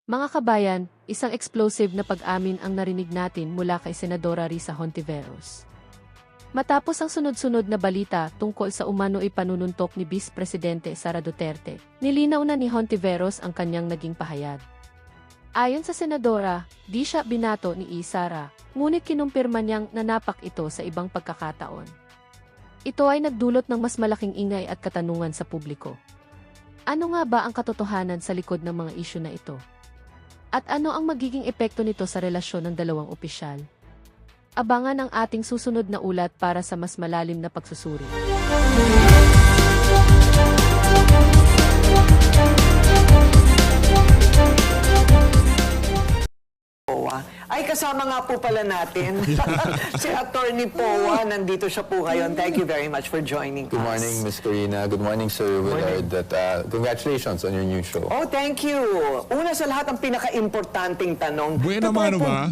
Mga kabayan, isang explosive na pag-amin ang narinig natin mula kay Senadora Risa Hontiveros. Matapos ang sunod-sunod na balita tungkol sa umano'y panununtok ni Vice Presidente Sara Duterte, nilinaw na ni Hontiveros ang kanyang naging pahayag. Ayon sa Senadora, di siya binato ni Sara, ngunit kinumpirma niyang nanapak ito sa ibang pagkakataon. Ito ay nagdulot ng mas malaking ingay at katanungan sa publiko. Ano nga ba ang katotohanan sa likod ng mga isyu na ito? At ano ang magiging epekto nito sa relasyon ng dalawang opisyal? Abangan ang ating susunod na ulat para sa mas malalim na pagsusuri. Ay, kasama nga po pala natin si Attorney Poa. Nandito siya po ngayon. Thank you very much for joining us. Good morning, Ms. Corina. Good morning, Sir Willard. Congratulations on your new show. Oh, thank you. Una sa lahat, ang pinaka-importanting tanong. Buena totoo mano po- ba?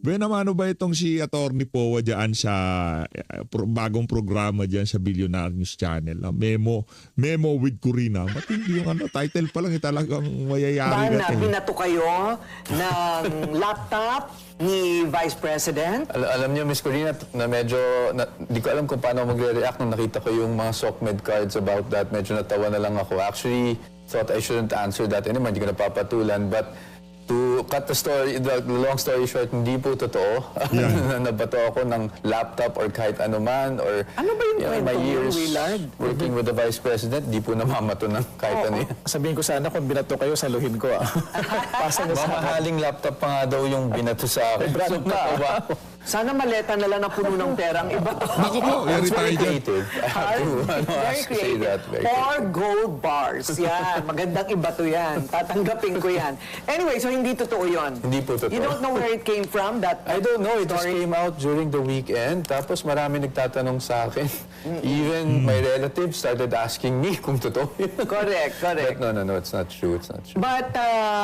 Buena mano ba itong si Attorney Poa dyan sa bagong programa dyan sa Billionaire News Channel? Memo with Corina. Matindi yung title pa lang talagang mayayari Ba na natin. binato kayo ng laptop ni Vice President? Alam niyo, Ms. Corina, na medyo, di ko alam kung paano magre-react nung nakita ko yung mga SOCMED cards about that. Medyo natawa na lang ako. Actually, thought I shouldn't answer that anymore. Hindi ko napapatulan. But to cut the story, the long story short, hindi po totoo. Na nabato ako ng laptop or kahit ano man. Or, Ano ba yung kwento my mo, years Willard? working with the Vice President, di po namamato ng kahit ano yan. Sabihin ko sana kung binato kayo, saluhin ko ah. Pasa na sa Mamahaling laptop pa nga daw yung binato sa akin. brand So, pa. natawa. Sana maleta na lang na puno ng perang iba to. Naku po, yari It's tayo very dyan. creative. I have to, Very say creative. that. Very creative. 4 gold bars. Yan. Magandang iba to yan. Tatanggapin ko yan. Anyway, so hindi totoo yun. Hindi po totoo. You don't know where it came from? That I don't know. It just story? came out during the weekend. Tapos marami nagtatanong sa akin. Even my relatives started asking me kung totoo yun. Correct, correct. But no, it's not true. It's not true. But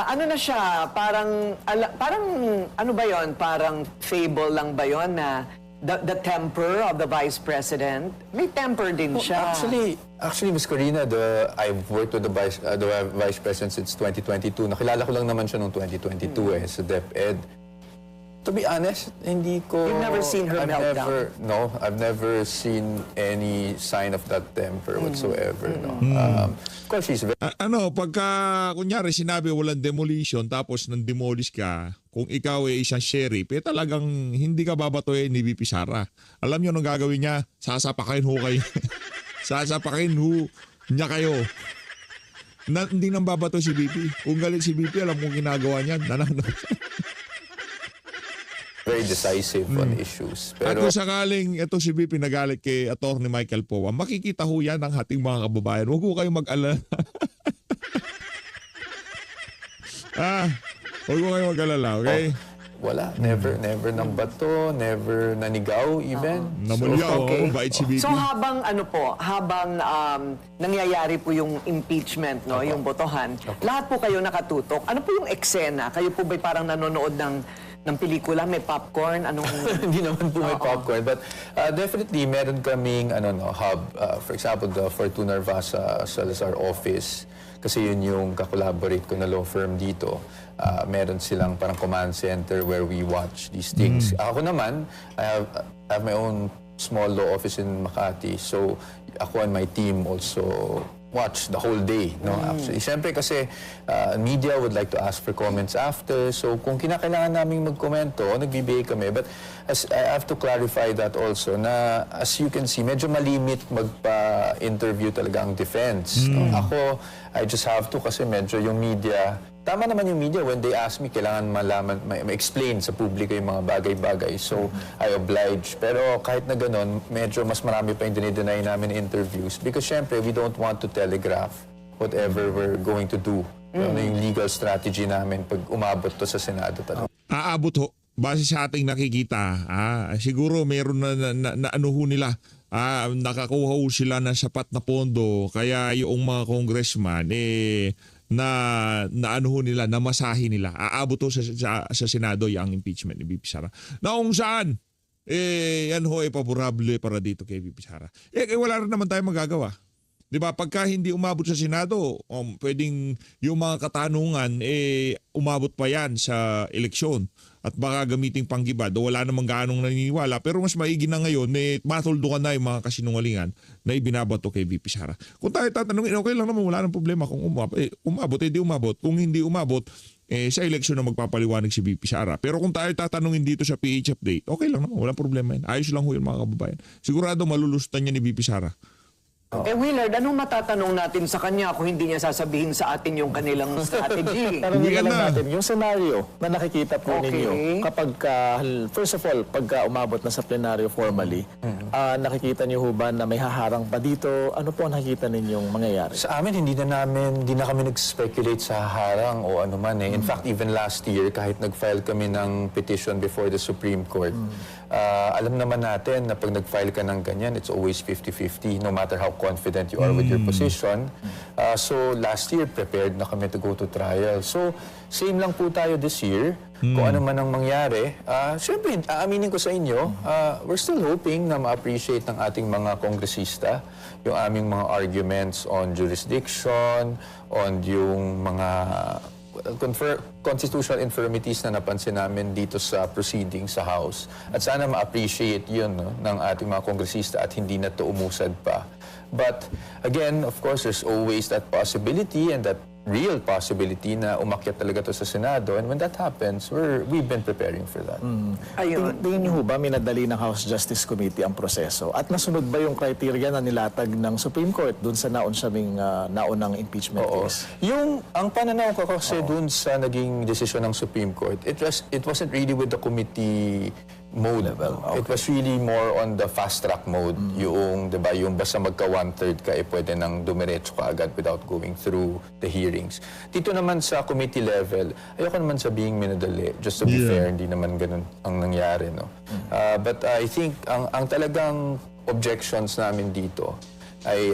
ano na siya, parang ano ba yon? Parang fable lang ba yon na the temper of the Vice President? May temper din siya. Actually, Ms. Corina, I've worked with the Vice President since 2022. Nakilala ko lang naman siya noong 2022 sa DepEd. To be honest, hindi ko... You've never seen her meltdown? I've never seen any sign of that temper whatsoever. No. Of course, she's very... Pagka kunyari sinabi walang demolition tapos nang demolish ka, kung ikaw ay isang sheriff, talagang hindi ka babatoy ni VP Sara. Alam niyo anong gagawin niya? Sasapakin ho kayo. Sasapakin ho niya kayo. Hindi nang babato si VP. Kung galit si VP, alam mo ginagawa niya. very decisive on issues. At Pero kung sakaling ito si VP nagalit kay Atty. Michael Poa, makikita ho yan ng ating mga kababayan. Huwag ho kayong mag-alala. Huwag ho kayong mag-alala, okay? wala, never nang bato, never nanigaw even. Namulyaw, Okay. bait si VP. So habang nangyayari po yung impeachment, no, yung botohan, lahat po kayo nakatutok. Ano po yung eksena? Kayo po ba'y parang nanonood ng pelikula, may popcorn, anong... Hindi naman po may popcorn. But definitely, meron kaming hub. For example, the Fortuna Narvasa Salazar office. Kasi yun yung kakolaborate ko na law firm dito. Meron silang parang command center where we watch these things. Ako naman, I have my own small law office in Makati. So ako and my team also watch the whole day, no? Actually, siyempre kasi media would like to ask for comments after. So kung kinakailangan naming magkomento, nagbibigay kami. But as I have to clarify that also na as you can see, medyo malimit magpa-interview talaga ang defense. No? Ako, I just have to kasi medyo yung media, tama naman yung media when they ask me, kailangan malaman, ma-explain sa publiko yung mga bagay-bagay. So, I oblige. Pero kahit na ganun, medyo mas marami pa yung dinideny namin interviews because syempre, we don't want to telegraph whatever we're going to do. Ano yung legal strategy namin pag umabot to sa Senado talaga. Aabot ho. Base sa ating nakikita, siguro meron na ano ho nila, nakakuha ho sila ng sapat na pondo, kaya yung mga congressman, na ano ho nila, na masahe nila. Aabot ho sa Senado yung impeachment ni VP Sara. Na kung saan, yan ho ay paborable para dito kay VP Sara. Wala rin naman tayo magagawa. 'Di ba? Pagka hindi umabot sa Senado, pwedeng yung mga katanungan umabot pa yan sa eleksyon at baka gamiting panggibad. Wala namang gaanong naniniwala, pero mas maigi na ngayon matuldukan na yung mga kasinungalingan na ibinabato kay VP Sara. Kung tayo tatanungin, okay lang naman, wala nang problema kung umabot, di umabot. Kung hindi umabot, sa eleksyon na magpapaliwanag si VP Sara. Pero kung tayo tatanungin dito sa PH Update, okay lang naman, walang problema yan. Ayos lang ho yun, mga kababayan. Sigurado malulusutan niya ni VP Sara. Willard, anong matatanong natin sa kanya kung hindi niya sasabihin sa atin yung kanilang strategy? Tanungin Hindi na lang na. natin, yung scenario na nakikita po Okay. ninyo, kapag, first of all, pagka umabot na sa plenaryo formally, nakikita niyo ho ba na may haharang pa dito? Ano po ang nakikita ninyong mangyayari? Sa amin, hindi na kami nag-speculate sa harang o ano man eh. In fact, even last year, kahit nag-file kami ng petition before the Supreme Court, alam naman natin na pag nag-file ka ng ganyan, it's always 50-50, no matter how confident you are with your position. So last year, prepared na kami to go to trial. So same lang po tayo this year. Kung ano man ang mangyari, syempre, aaminin ko sa inyo, we're still hoping na ma-appreciate ng ating mga kongresista yung aming mga arguments on jurisdiction, on yung mga constitutional infirmities na napansin namin dito sa proceeding sa House. At sana ma-appreciate yun ng ating mga kongresista at hindi na to umusad pa. But again, of course, there's always that possibility and that real possibility na umakyat talaga to sa Senado. And when that happens, we've been preparing for that. Ayun. Tingin niyo ho ba minadali ng House Justice Committee ang proseso? At nasunod ba yung criteria na nilatag ng Supreme Court dun sa naunang impeachment Oo. case? Ang pananaw ko kasi dun sa naging desisyon ng Supreme Court, it wasn't really with the committee mode. It was really more on the fast track mode. Yung, di ba, yung basta magka 1/3 ka, pwede nang dumiretso ka agad without going through the hearings. Dito naman sa committee level, ayoko naman sabihing minadali. Just to be fair, hindi naman ganun ang nangyari, no? But I think ang talagang objections namin dito ay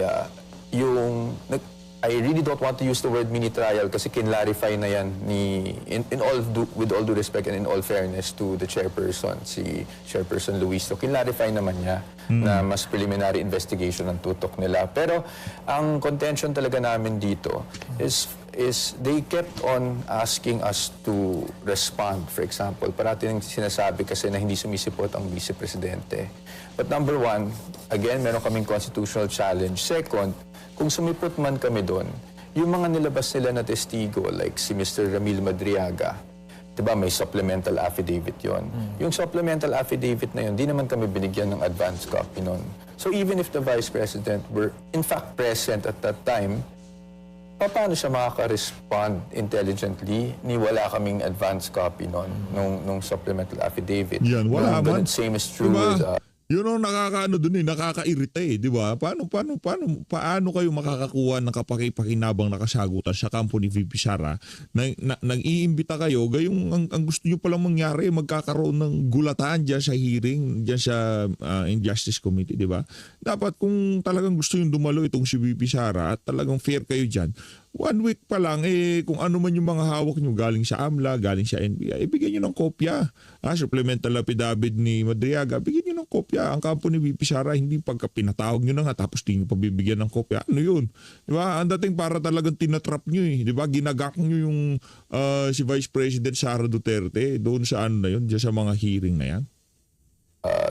I really don't want to use the word mini-trial kasi kinlarify na yan with all due respect and in all fairness to the chairperson, si Chairperson Luis. So kinlarify naman niya na mas preliminary investigation ang tutok nila. Pero ang contention talaga namin dito is they kept on asking us to respond. For example, parating sinasabi kasi na hindi sumisipot ang Vice Presidente. But number one, again, meron kaming constitutional challenge. Second, kung sumipot man kami doon, yung mga nilabas nila na testigo, like si Mr. Ramil Madriaga, diba may supplemental affidavit yon. Yung supplemental affidavit na yun, di naman kami binigyan ng advance copy nun. So even if the Vice President were in fact present at that time, paano siya makaka-respond intelligently ni wala kaming advance copy nun, nung supplemental affidavit? Yan, wala man. Same is true Diba? with... Yun ang nakaka-irita di ba? Paano kayo makakakuha ng kapakipakinabang na kasagutan sa kampo ni VP Sara na nag-iimbita kayo, gayong ang gusto nyo palang mangyari, magkakaroon ng gulatan dyan sa hearing, dyan sa Injustice Committee, di ba? Dapat kung talagang gusto yung dumalo itong si VP Sara at talagang fair kayo dyan, 1 week pa lang, kung ano man yung mga hawak nyo galing sa AMLA, galing sa NBI, bigyan nyo ng kopya. Supplemental affidavit ni Madriaga, bigyan nyo ng kopya. Ang kampo ni VP Sara, hindi pagka pinatawag nyo na nga, tapos di nyo pabibigyan ng kopya. Ano yun? Diba? Ang dating para talagang tinatrap nyo Diba? Ginagak nyo yung si Vice President Sara Duterte doon sa ano na yun, dyan sa mga hearing na yan.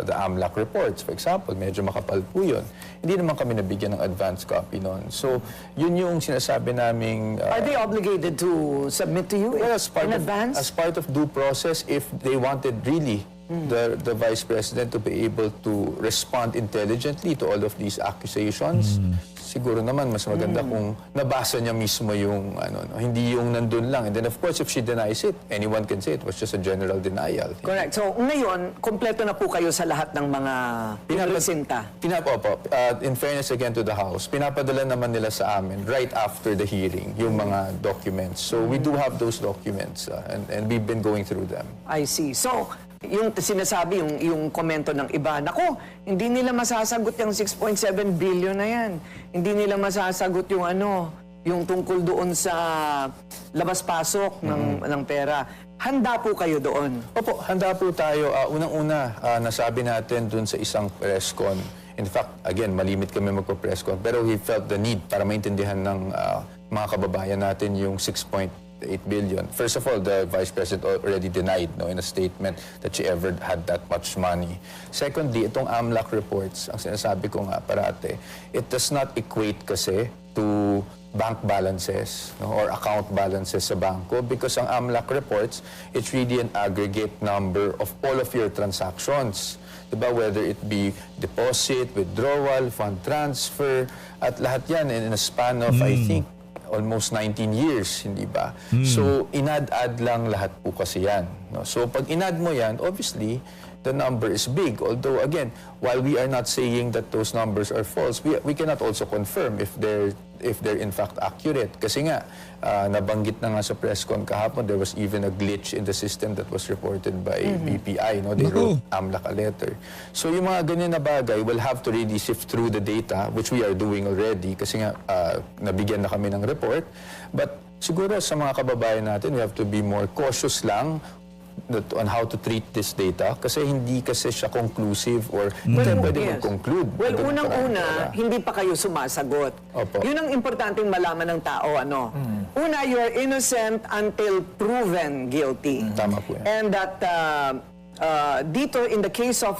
The AMLAC reports, for example, medyo makapal po yun. Hindi naman kami nabigyan ng advance copy nun. So, yun yung sinasabi naming... Are they obligated to submit to you in advance? As part of due process, if they wanted really the Vice President to be able to respond intelligently to all of these accusations, siguro naman mas maganda kung nabasa niya mismo yung hindi yung nandun lang. And then of course, if she denies it, anyone can say it was just a general denial. Correct. So ngayon, kompleto na po kayo sa lahat ng mga pinapresenta. In fairness again to the House, pinapadala naman nila sa amin right after the hearing yung mga documents. So we do have those documents and we've been going through them. I see. So, yung sinasabi, yung komento ng iba, nako, hindi nila masasagot yung 6.7 billion na yan. Hindi nila masasagot yung yung tungkol doon sa labas-pasok ng pera. Handa po kayo doon? Opo, handa po tayo. Unang-una, nasabi natin doon sa isang press con, In fact, again, malimit kami magpo-press con, pero he felt the need para maintindihan ng mga kababayan natin yung 6.8 billion. First of all, the Vice President already denied in a statement that she ever had that much money. Secondly, itong AMLAC reports, ang sinasabi ko nga parate, it does not equate kasi to bank balances or account balances sa bangko because ang AMLAC reports, it's really an aggregate number of all of your transactions. Diba? Whether it be deposit, withdrawal, fund transfer, at lahat yan in a span of, I think, almost 19 years, hindi ba? So, inad-add lang lahat po kasi yan. No? So, pag inad mo yan, obviously, the number is big. Although, again, while we are not saying that those numbers are false, we cannot also confirm if they're in fact accurate. Kasi nga, nabanggit na nga sa press con kahapon, there was even a glitch in the system that was reported by BPI. No? They wrote AMLAC a letter. So yung mga ganyan na bagay, we'll have to really sift through the data, which we are doing already. Kasi nga, nabigyan na kami ng report. But siguro sa mga kababayan natin, we have to be more cautious lang on how to treat this data kasi hindi kasi siya conclusive or hindi pwede mag-conclude. Well, unang-una, hindi pa kayo sumasagot. Opo. Yun ang importanteng malaman ng tao, ano? Una, you are innocent until proven guilty. Tama po yan. And that dito, in the case of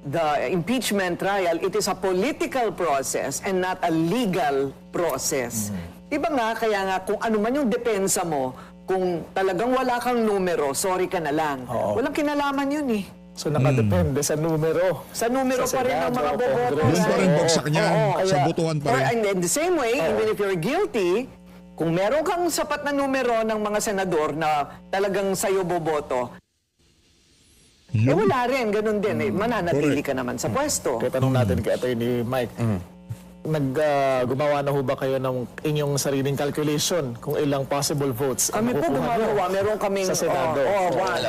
the impeachment trial, it is a political process and not a legal process. Diba nga, kaya nga kung ano man yung depensa mo, kung talagang wala kang numero, sorry ka na lang. Walang kinalaman yun eh. So nakadepende sa numero. Sa numero Sa pa rin ng Senado, mga boboto. Congress. Doon pa rin bagsak niyan. Sa botohan pa rin. And in the same way, even if you're guilty, kung meron kang sapat na numero ng mga senador na talagang sa'yo boboto, wala rin, ganun din. Mananatili ka naman sa pwesto. Kaya tanong natin kay Attorney Mike, gumawa na ho ba kayo ng inyong sariling calculation kung ilang possible votes ang Kami po makukuha niyo gumagawa. Meron kaming sa Senado?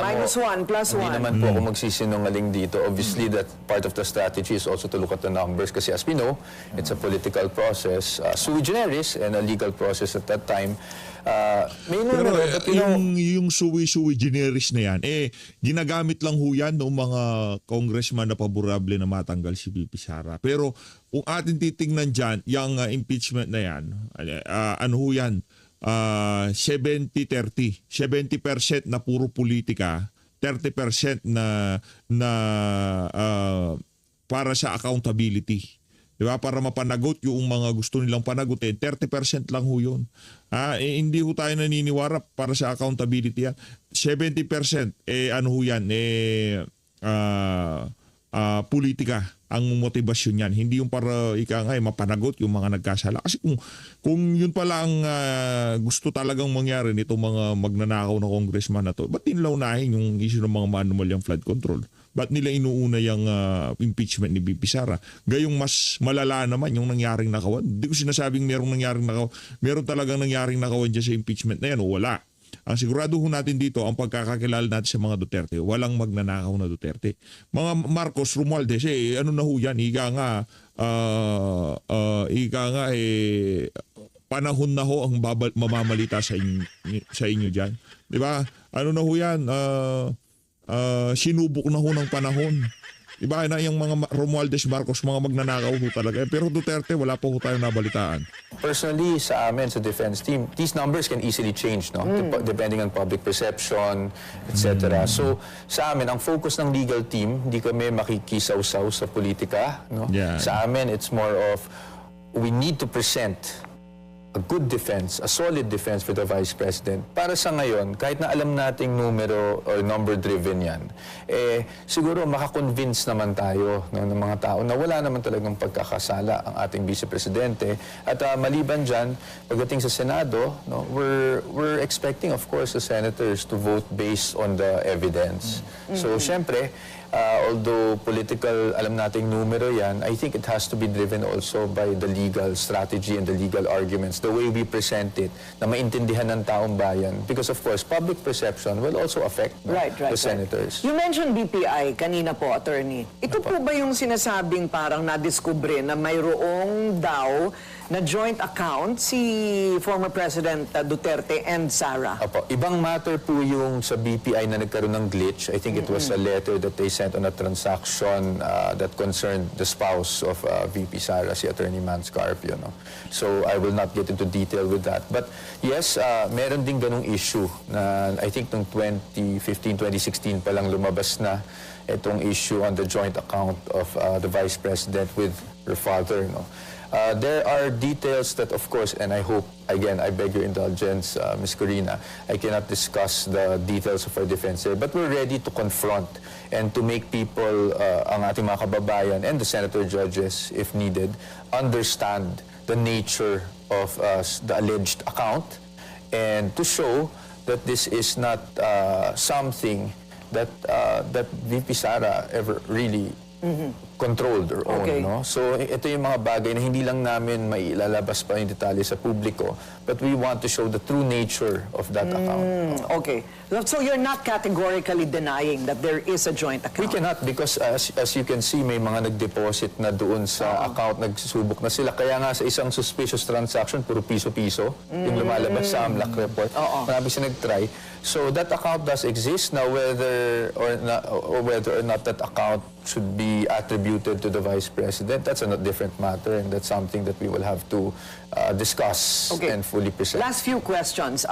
minus 1 plus 1. Hindi naman po ako magsisinungaling dito. Obviously, that part of the strategy is also to look at the numbers kasi as we know, it's a political process, sui generis and a legal process at that time. May Pero numero, but you know, yung sui generis na yan, ginagamit lang ho yan ng mga congressman na paborable na matanggal si VP Sara. Pero kung atin titingnan dyan, yung impeachment na yan, ano ho yan, 70-30. 70% na puro politika, 30% na para sa accountability. Diba? Para mapanagot yung mga gusto nilang panagutin, 30% lang ho yun. Hindi ho tayo naniniwara para sa accountability yan. 70%, ano ho yan, politika ang motibasyon yan. Hindi yung para mapanagot yung mga nagkasala. Kasi kung yun pala ang gusto talagang mangyari nitong mga magnanakaw na congressman na to, ba't nilaunahin yung issue ng mga manual yung flood control? Ba't nila inuuna yung impeachment ni VP Sara? Gayong mas malala naman yung nangyaring nakawan. Hindi ko sinasabing merong nangyaring nakawan. Meron talagang nangyaring nakawan dyan sa impeachment na yan o wala. Ang sigurado ho natin dito, ang pagkakakilala natin sa mga Duterte, walang magnanakaw na Duterte. Mga Marcos, Romualdez, ano na ho yan? Ika nga, panahon na ho ang mamamalita sa inyo dyan. Diba? Ano na ho yan? Sinubok na ho ng panahon. Iba na yung mga Romualdez, Marcos, mga magnanakaw ho talaga. Pero Duterte, wala po ho tayong nabalitaan. personally sa amin, sa defense team, these numbers can easily change, no? Depending on public perception, etc. So, sa amin, ang focus ng legal team, hindi kami makikisaw-saw sa politika, no? Yeah. Sa amin, it's more of, we need to present a good defense, a solid defense for the Vice President. Para sa ngayon, kahit na alam nating numero or number-driven yan, siguro makakonvince naman tayo ng mga tao na wala naman talagang pagkakasala ang ating Vice Presidente. At maliban dyan, pagdating sa Senado, no, we're expecting, of course, the senators to vote based on the evidence. So, syempre, although political, alam nating numero yan, I think it has to be driven also by the legal strategy and the legal arguments, the way we present it, na maintindihan ng taong bayan. Because of course, public perception will also affect the senators. You mentioned BPI kanina po, attorney. Ito po ba yung sinasabing parang nadiskubre na mayroong daw na joint account si former President Duterte and Sara. Opo. Ibang matter po yung sa BPI na nagkaroon ng glitch. I think it was a letter that they sent on a transaction that concerned the spouse of VP Sara, si Attorney Mans Carpio. No? So I will not get into detail with that. But yes, meron din ganung issue na I think noong 2015, 2016 pa lang lumabas na itong issue on the joint account of the Vice President with her father. No? There are details that, of course, and I hope, again, I beg your indulgence, Ms. Corina, I cannot discuss the details of our defense here, but we're ready to confront and to make people, ang ating mga kababayan and the senator judges, if needed, understand the nature of the alleged account and to show that this is not something that VP Sara ever really controlled or owned. Okay. No? So ito yung mga bagay na hindi lang namin mailalabas pa yung detalye sa publiko, but we want to show the true nature of that account. Okay. So you're not categorically denying that there is a joint account? We cannot because as you can see, may mga nag-deposit na doon sa account, nagsusubok na sila. Kaya nga sa isang suspicious transaction, puro piso-piso, yung lumalabas sa AMLAC report. Marami siya nag-try. So that account does exist. Now whether or not that account should be attributed to the Vice President, that's a different matter, and that's something that we will have to discuss and fully present. Last few questions.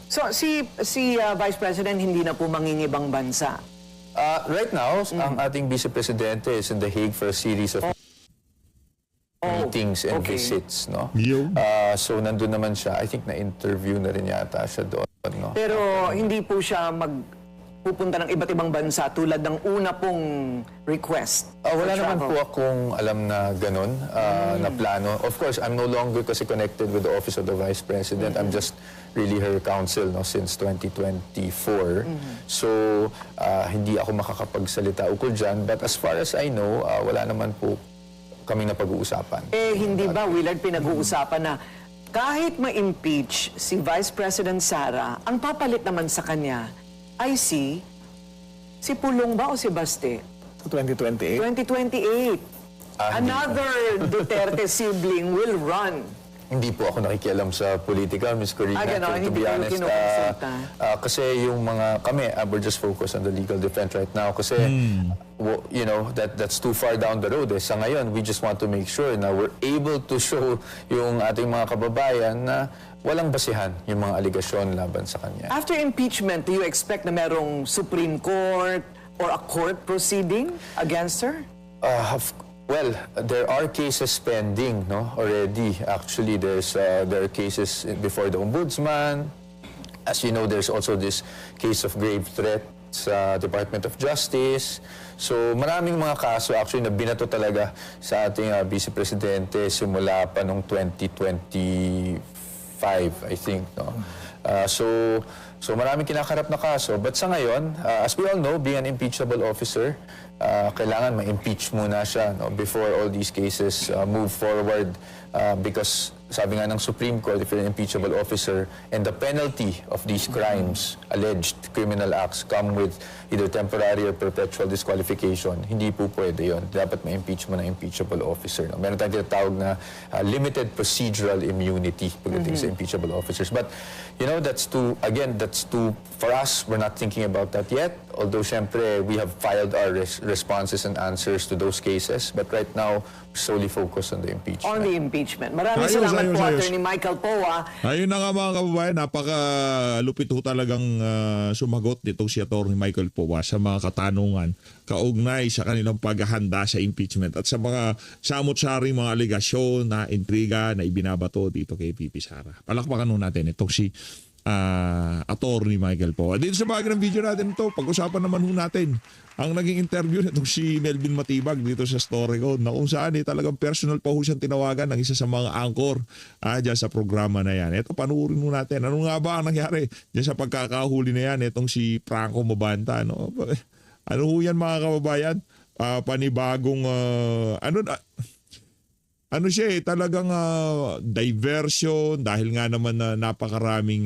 So si Vice President hindi na po mangingibang bansa. Right now, ang ating Vice Presidente is in The Hague for a series of meetings and visits. No? Yun. So nandun naman siya. I think na-interview na rin yata siya doon. No? Pero hindi po siya pupunta ng iba't ibang bansa tulad ng una pong request. Wala for naman travel. po akong alam na ganun, na plano. Of course, I'm no longer kasi connected with the Office of the Vice President. I'm just really her counsel since 2024. So, hindi ako makakapagsalita ukol dyan. But as far as I know, wala naman po kami na pag-uusapan. Hindi ba, Willard, pinag-uusapan na kahit ma-impeach si Vice President Sara, ang papalit naman sa kanya ay si Pulong ba o si Baste? 2028. 2028. Another Duterte sibling will run. Hindi po ako nakikialam sa politika, Ms. Corina. Ganon, to hindi be kayo honest, kinukonsulta. kasi yung kami, we're just focused on the legal defense right now. Kasi, you know, that's too far down the road. Sa ngayon, we just want to make sure na we're able to show yung ating mga kababayan na walang basihan yung mga aligasyon laban sa kanya. After impeachment, do you expect na merong Supreme Court or a court proceeding against her? Well, there are cases pending, no? Already, actually, there are cases before the Ombudsman. As you know, there's also this case of grave threat sa Department of Justice. So, maraming mga kaso actually na binato talaga sa ating Vice Presidente simula pa noong 2025, I think, no? So maraming kinakarap na kaso. But sa ngayon, as we all know, being an impeachable officer, kailangan ma-impeach muna siya, no, before all these cases move forward. Because sabi nga ng Supreme Court, if you're an impeachable officer and the penalty of these crimes, alleged criminal acts, come with either temporary or perpetual disqualification, hindi po pwede yun. Dapat ma-impeach mo na impeachable officer. No? Meron tayong tinatawag na limited procedural immunity pagdating sa impeachable officers. But, you know, that's too, for us, we're not thinking about that yet. Although, syempre, we have filed our responses and answers to those cases. But right now, we're solely focused on the impeachment. On the impeachment. Maraming Ayos, salamat po, ayos. Attorney Michael Poa. Ayun na nga mga kababayan, napaka-lupit ho talagang sumagot nitong si Atty. Michael Poa sa mga katanungan kaugnay sa kanilang paghahanda sa impeachment at sa mga samot-saring mga aligasyon na intriga na ibinabato dito kay VP Sara. Palakpakan nun natin itong si Atty. Michael Poa. Dito sa bagay ng video natin ito, pag-usapan naman ho natin ang naging interview nitong si Melvin Matibag dito sa story ko na kung saan talagang personal pa ho siyang tinawagan ng isa sa mga anchor dyan sa programa na yan. Ito, panuorin mo natin. Ano nga ba ang nangyari dyan sa pagkakahuli na yan itong si Franco Mabanta? No? Ano ho yan mga kababayan? Panibagong ano siya talagang diversion dahil nga naman na napakaraming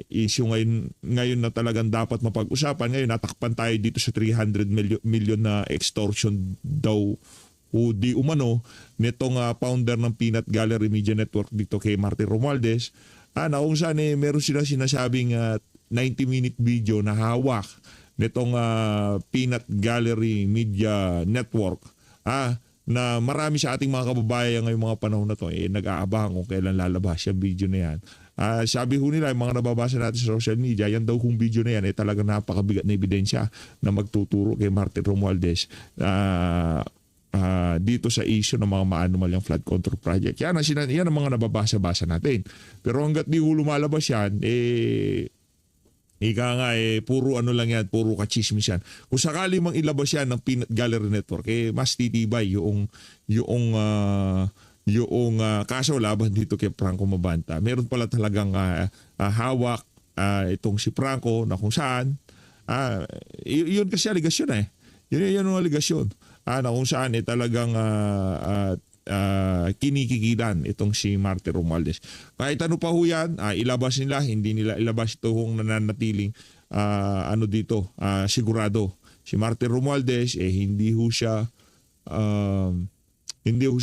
issue ngayon na talagang dapat mapag-usapan. Ngayon natakpan tayo dito sa 300 million na extortion daw o di umano nitong founder ng Peanut Gallery Media Network dito kay Martin Romualdez, na kung saan meron sila sinasabing 90-minute video na hawak nitong Peanut Gallery Media Network, na marami sa ating mga kababayan ngayong mga panahon na to nag-aabang kung kailan lalabas yung video na yan. Sabi ho nila, yung mga nababasa natin sa social media, yan daw kung video na yan talagang napakabigat na ebidensya na magtuturo kay Martin Romualdez dito sa issue ng mga maanumalyang flood control project. Yan ang mga nababasa-basa natin. Pero hanggat di ho lumalabas yan, ika nga puro ano lang yan, puro kachismis yan. Kung sakali mang ilabas yan ng Peanut Gallery Network, mas titibay yung kaso laban dito kay Franco Mabanta. Meron pala talagang hawak itong si Franco na kung saan yun kasi aligasyon yun ang aligasyon na kung saan talagang kinikikilan itong si Martin Romualdez. Kahit ano pa ho yan, ilabas nila, hindi nila ilabas ito kung nananatiling dito, sigurado. Si Martin Romualdez, hindi ho siya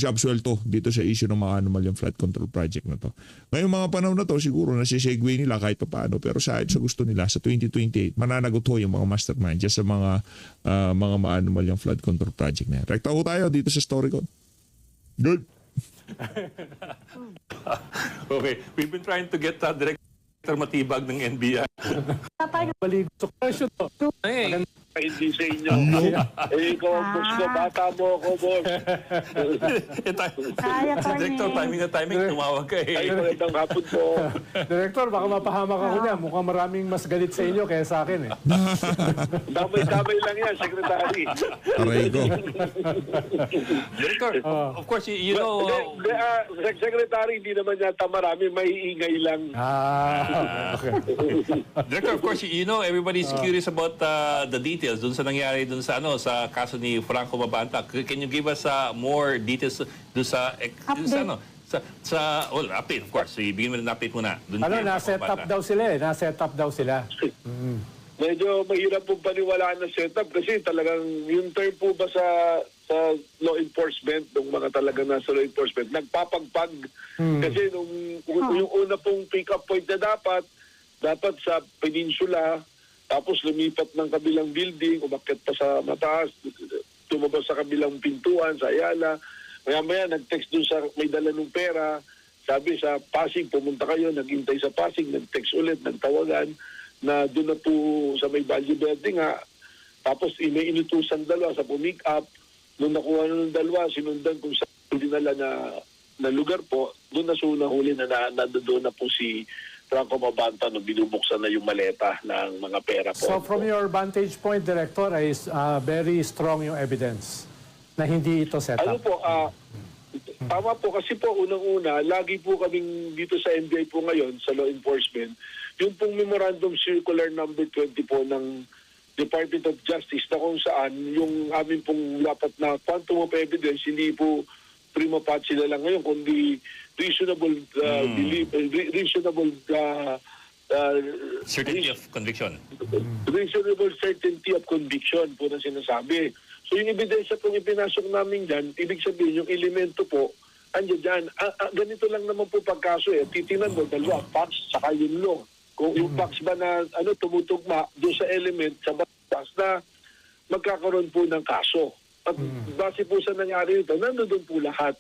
absuelto dito sa issue ng mga anomalyang flood control project na to. Ngayong mga panahon na to, siguro nasisegue nila kahit pa paano, pero sa gusto nila, sa 2028, mananagot ho yung mga mastermind dyan sa mga anomalyang flood control project na yan. Rekta ho tayo dito sa StoryCon. Good. Okay, we've been trying to get Director Matibag ng NBI. Hindi sa inyo. Ikaw ang boss ko, bata mo ako, boss. Director, timing, tumawag ka Ay, magandang hapon po. Director, baka mapahamak ako niya. Mukhang maraming mas galit sa inyo kaya sa akin Damay-damay lang yan, Secretary. Aray ko. Director, of course, you know... Secretary, hindi naman yata marami, may ingay lang. Okay. Director, of course, you know everybody's curious about the details dun sa nangyari dun sa sa kaso ni Franco Mabanta. Can you give us more details dun sa update, of course. So, ibigin mo ng update muna. Na-set up daw sila Na-set up daw sila. Medyo mahirap po paniwalaan ng setup kasi talagang yung term po ba sa law enforcement, ng mga talagang nasa law enforcement, nagpapagpag. Kasi yung una pong pick-up point na dapat sa peninsula, tapos lumipat ng kabilang building, umakyat pa sa mataas, tumabas sa kabilang pintuan, sa Ayala. Maya-maya, nag-text dun sa may dala ng pera. Sabi sa Pasig, pumunta kayo, naghintay sa Pasig, nag-text ulit, nagtawagan, na doon na po sa may Value Building nga. Tapos may inutusan dalawa sa pumick up. Nung nakuha ng dalawa, sinundan kung sa dinala na lugar po, doon na sunahuli na doon na po si Franco Mabanta nung binubuksan na yung maleta ng mga pera po. So from your vantage point, Director, is very strong yung evidence na hindi ito set up. Tama po kasi po unang-una, lagi po kaming dito sa NBI po ngayon, sa law enforcement, yung pong Memorandum Circular number 20 po ng Department of Justice na kung saan yung amin pong dapat na quantum of evidence, hindi po prima facie na lang ngayon, kundi reasonable certainty of conviction. Reasonable certainty of conviction po na sinasabi. So yung ebidensya pong ipinasok namin dyan, ibig sabihin yung elemento po, andyan dyan. Ganito lang naman po pagkaso Titingnan mo, dalawa, facts, saka yung law. Kung yung facts ba na tumutugma doon sa element, sa batas na magkakaroon po ng kaso. At base po sa nangyari ito, nandun po lahat.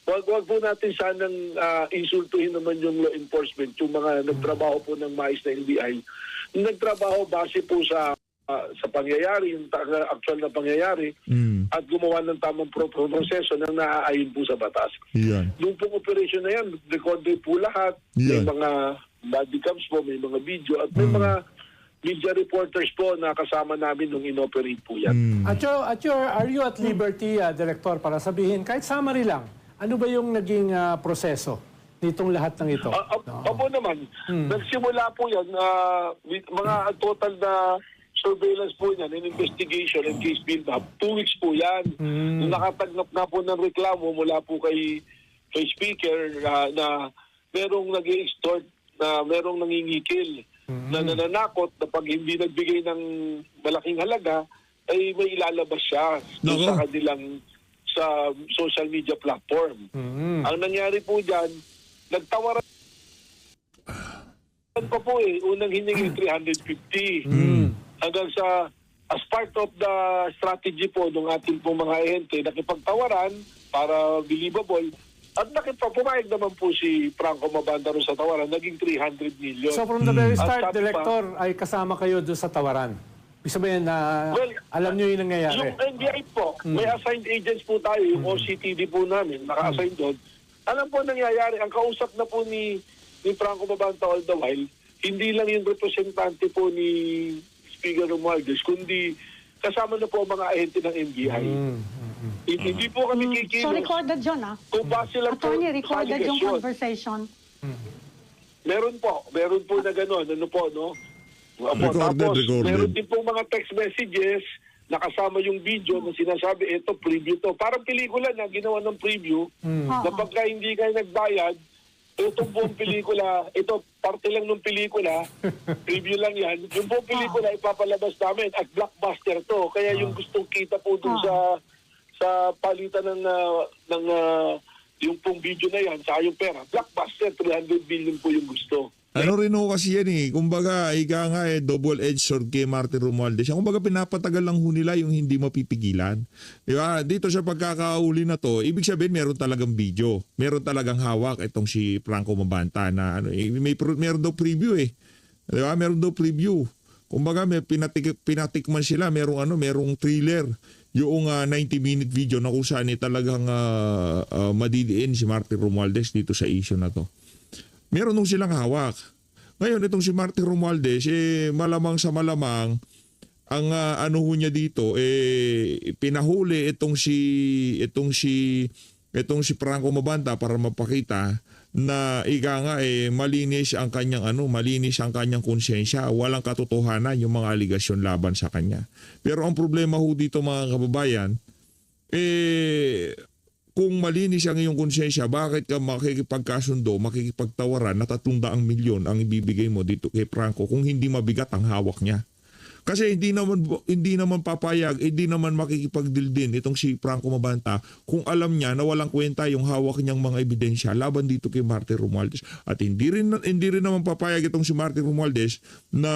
Wag po natin sanang insultuhin naman yung law enforcement, yung mga nagtrabaho po ng mais na NBI. Nagtrabaho base po sa pangyayari, yung actual na pangyayari, at gumawa ng tamang proseso na naaayon po sa batas. Yan. Yung pong operation na yan, recorded po lahat. Yan. May mga body cams po, may mga video, at may mga media reporters po na kasama namin nung inoperate po yan. Are you at liberty, Director, para sabihin, kahit summary lang, ano ba yung naging proseso nitong lahat ng ito? Opo naman. Nagsimula po yan, mga total na surveillance po yan, and investigation and case build-up. 2 weeks po yan. Nakatagnap na po ng reklamo mula po kay Speaker na merong nag-extort, na merong nangingikil, na nananakot na pag hindi nagbigay ng malaking halaga, ay may ilalabas siya sa kanilang sa social media platform. Ang nangyari po dyan, nagtawaran pa po unang hiningi 350. Hanggang sa, as part of the strategy po ng ating pong mga ahente, nakipagtawaran para believable, at pumayag naman po si Franco Mabanta ron sa tawaran, naging 300 million. So from the very At start, sabi pa, Director, ay kasama kayo doon sa tawaran. Ibig sabihin na alam nyo yung nangyayari. Yung NBI po, may assigned agents po tayo, yung OCTD po namin, naka-assign doon. Alam po nangyayari, ang kausap na po ni Franco Mabanta all the while, hindi lang yung representante po ni Speaker Romualdez, kundi kasama na po ang mga ahente ng NBI. Hindi po kami kikilos. So recorded yun, Kung base lang po Attorney, sa recorded yung allegation. conversation. Meron po na gano'n. Ano po, no? Recorded. Meron din po mga text messages na kasama yung video na sinasabi, ito, preview to. Parang pelikula na ginawa ng preview na pagka hindi kayo nagbayad, itong buong pelikula, ito, parte lang ng pelikula, preview lang yan. Yung buong pelikula ipapalabas namin at blockbuster to. Kaya yung gustong kita po dun sa palitan ng yung pong video na yan, sa yung pera, blockbuster, 300 billion po yung gusto. Ano rin ho kasi yan kumbaga, ika nga double-edged sword kay Martin Romualdez. Kumbaga pinapatagal lang ho nila yung hindi mapipigilan. Di ba? Dito sa pagkakauli na to, ibig sabihin meron talagang video. Meron talagang hawak itong si Franco Mabanta na meron daw preview Di ba? Meron daw preview. Kumbaga may pinatikman sila, merong thriller. Yung 90-minute video na kung saan talagang madidiin si Martin Romualdez dito sa issue na to. Meron nung silang hawak. Ngayon, itong si Martin Romualdez, malamang sa malamang, ang ano ho niya dito, pinahuli itong si Franco Mabanta para mapakita na malinis ang kanyang konsensya, walang katotohanan yung mga aligasyon laban sa kanya. Pero ang problema ho dito mga kababayan, kung malinis ang iyong konsensya, bakit ka makikipagkasundo, makikipagtawaran na 300 milyon ang ibibigay mo dito kay Franco kung hindi mabigat ang hawak niya? Kasi hindi naman papayag, hindi naman makikipagdildin itong si Franco Mabanta kung alam niya na walang kwenta yung hawak niyang mga ebidensya laban dito kay Martin Romualdez. At hindi rin naman papayag itong si Martin Romualdez na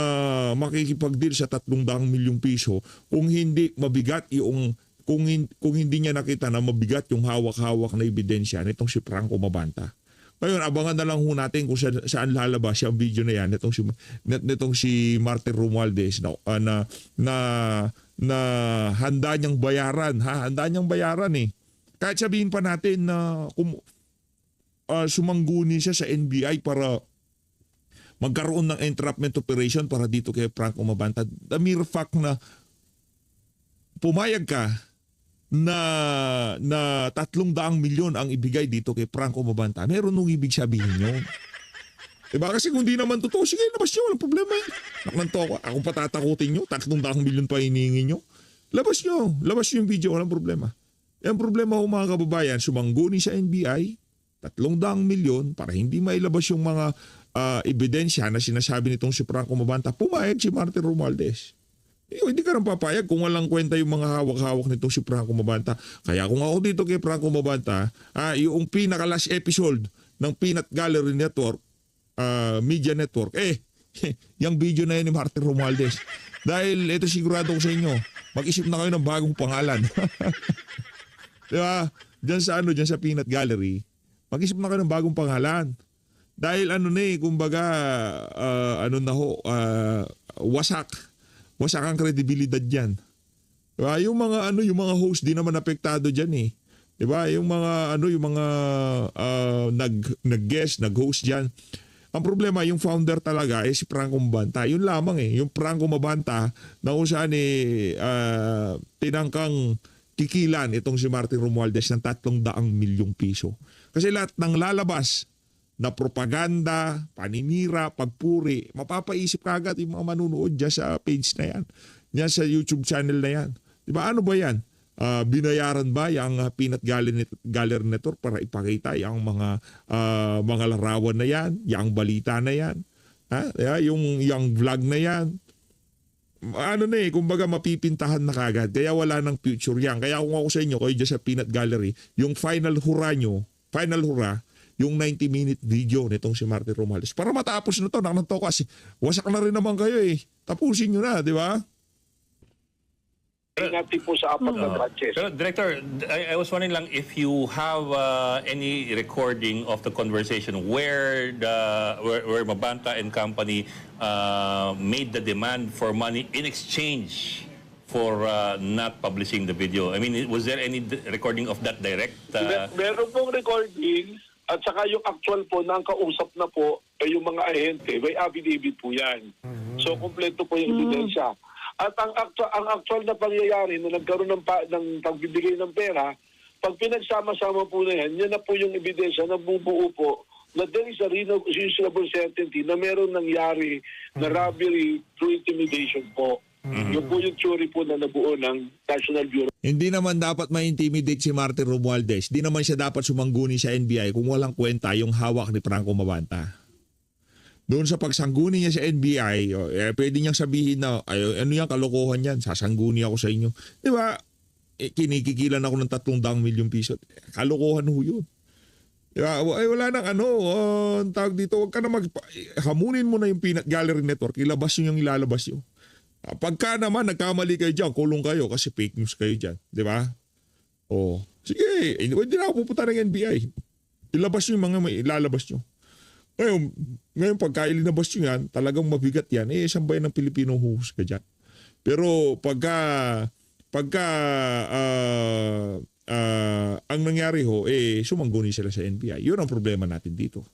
makikipagdeal sa 300 milyong piso kung hindi mabigat yung kung hindi niya nakita na mabigat yung hawak-hawak na ebidensya nitong si Franco Mabanta. Ngayon, abangan na lang ho natin kung saan lalabas yung video na yan nitong si Martin Romualdez na handa niyang bayaran. Handa niyang bayaran Kahit sabihin pa natin na sumangguni siya sa NBI para magkaroon ng entrapment operation para dito kay Franco Mabanta. The mere fact na pumayag ka na 300 milyon ang ibigay dito kay Franco Mabanta, meron nung ibig sabihin yun. Diba? Kasi kung di naman totoo, sige, labas nyo, walang problema Naklanto ako, akong patatakutin nyo, 300 milyon pa hinihingi nyo. Labas nyo yung video, walang problema. Ang problema ho mga kababayan, sumangguni sa NBI, 300 milyon para hindi mailabas yung mga ebidensya na sinasabi nitong si Franco Mabanta, pumayag si Martin Romualdez. Hindi ka rin papayag kung walang kwenta yung mga hawak-hawak nitong si Franco Mabanta. Kaya kung ako dito kay Franco Mabanta, yung pinaka-last episode ng Peanut Gallery Network, Media Network, yung video na yun ni Martin Romualdez. Dahil ito sigurado ko sa inyo, mag-isip na kayo ng bagong pangalan. Diba? Diyan sa Peanut Gallery, mag-isip na kayo ng bagong pangalan. Dahil kumbaga, wasak ang kredibilidad diyan. Diba? Yung mga host di naman apektado diyan Diba? Yung mga nag-guest, nag-host diyan. Ang problema yung founder talaga si Franco Mabanta. Yun lamang yung Franco Mabanta na kung saan tinangkang kikilan itong si Martin Romualdez ng 300 milyong piso. Kasi lahat ng lalabas na propaganda, paninira, pagpuri, mapapaisip kagad yung mga manunood dyan sa page na yan. Yan sa YouTube channel na yan. Diba? Ano ba yan? Binayaran ba yung Peanut Gallery Network para ipakita yung mga larawan na yan, yung balita na yan, yung vlog na yan? ano na kumbaga mapipintahan na kagad. Kaya wala nang future yan. Kaya kung ako sa inyo, kayo dyan sa Peanut Gallery, yung final hurrah nyo, yung 90-minute video nitong si Martin Romualdez. Para matapos na to, nakanto kasi wasak na rin naman kayo Tapusin nyo na, di ba? natin po sa apat na branches. Pero Director, I was wondering lang if you have any recording of the conversation where Mabanta and company made the demand for money in exchange for not publishing the video. I mean, was there any recording of that direct? Meron pong recording at saka yung actual po na ang kausap na po ay yung mga ahente. May affidavit po yan. So, kompleto po yung ebidensya. At ang actual na pangyayari na nagkaroon ng pagbibigay ng pera, pag pinagsama-sama po na yan na po yung ebidensya na bubuo po na there is a reasonable certainty na meron nangyari na robbery through intimidation po. Yung po yung theory po na nabuo ng National Bureau. Hindi naman dapat ma-intimidate si Martin Romualdez. Hindi naman siya dapat sumangguni sa NBI kung walang kwenta yung hawak ni Franco Mabanta. Doon sa pagsangguni niya sa NBI, pwede niyang sabihin na, ano yung kalokohan yan, sasangguni ako sa inyo. Di ba? Kinikikilan ako ng 300 milyong piso. Kalokohan ho yun. Di ba? Wala nang tawag dito, wag ka na hamunin mo na yung Peanut Gallery Network, ilabas nyo yung ilalabas nyo. Pagka naman nagkamali kayo dyan, kulong kayo kasi fake news kayo dyan. Di ba? Sige, hindi na ako pupunta ng NBI. Ilabas nyo yung mga may ilalabas nyo. Ngayon pagka ilinabas nyo yan, talagang mabigat yan, isang bayan ng Pilipino huhusga dyan. Pero pagka ang nangyari ho, sumangguni sila sa NBI. Yun ang problema natin dito.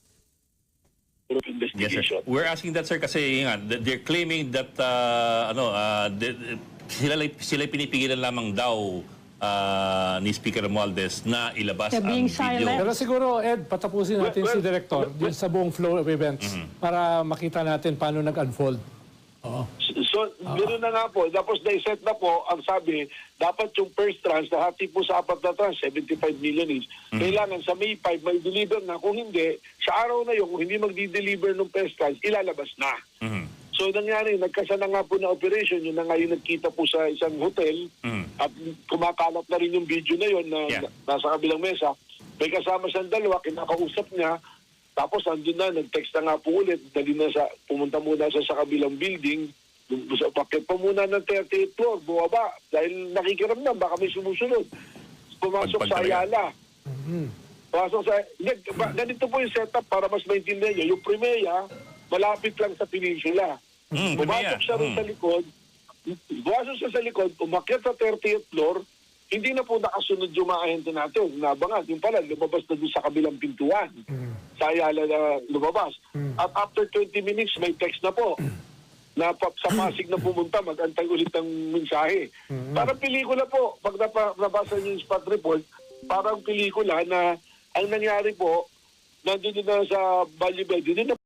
Yes, sir. We're asking that, sir, kasi they're claiming that sila pinipigilan lamang daw ni Speaker Romualdez na ilabas ang video. Pero siguro, Ed, patapusin natin si Director dun sa buong flow of events para makita natin paano nag-unfold. So, meron na nga po. Tapos na-set na po, ang sabi, dapat yung first tranche, hati po sa apat na tranche, 75 million each. Kailangan sa May 5, may deliver na. Kung hindi, sa araw na yun, kung hindi magdi-deliver ng first tranche, ilalabas na. So, nangyari, nagkasana nga po na operation, yun na nga yung nagkita po sa isang hotel, at kumakalat na rin yung video na yun na nasa kabilang mesa. May kasama siyang dalawa, kinakausap niya, tapos andun na, nag-text na nga po ulit, pumunta muna sa kabilang building, pakit pa muna ng 38th floor, bumaba, dahil nakikiramdam, baka may sumusunod. Pumasok sa Ayala. Ganito po yung setup para mas maintindihan niyo. Yung Primea, malapit lang sa peninsula. Pumasok siya rin sa likod, umakyat sa 30th floor, hindi na po nakasunod yung mga ahente natin. Nabangan, yung pala, lumabas na doon sa kabilang pintuan. Sa Ayala na lumabas. At after 20 minutes, may text na po. Na sa Pasig na pumunta, mag-antay ulit ng mensahe. Parang pelikula po. Pag nabasa niyo yung spot report, parang pelikula na ang nangyari po, nandun na sa Valle Verde,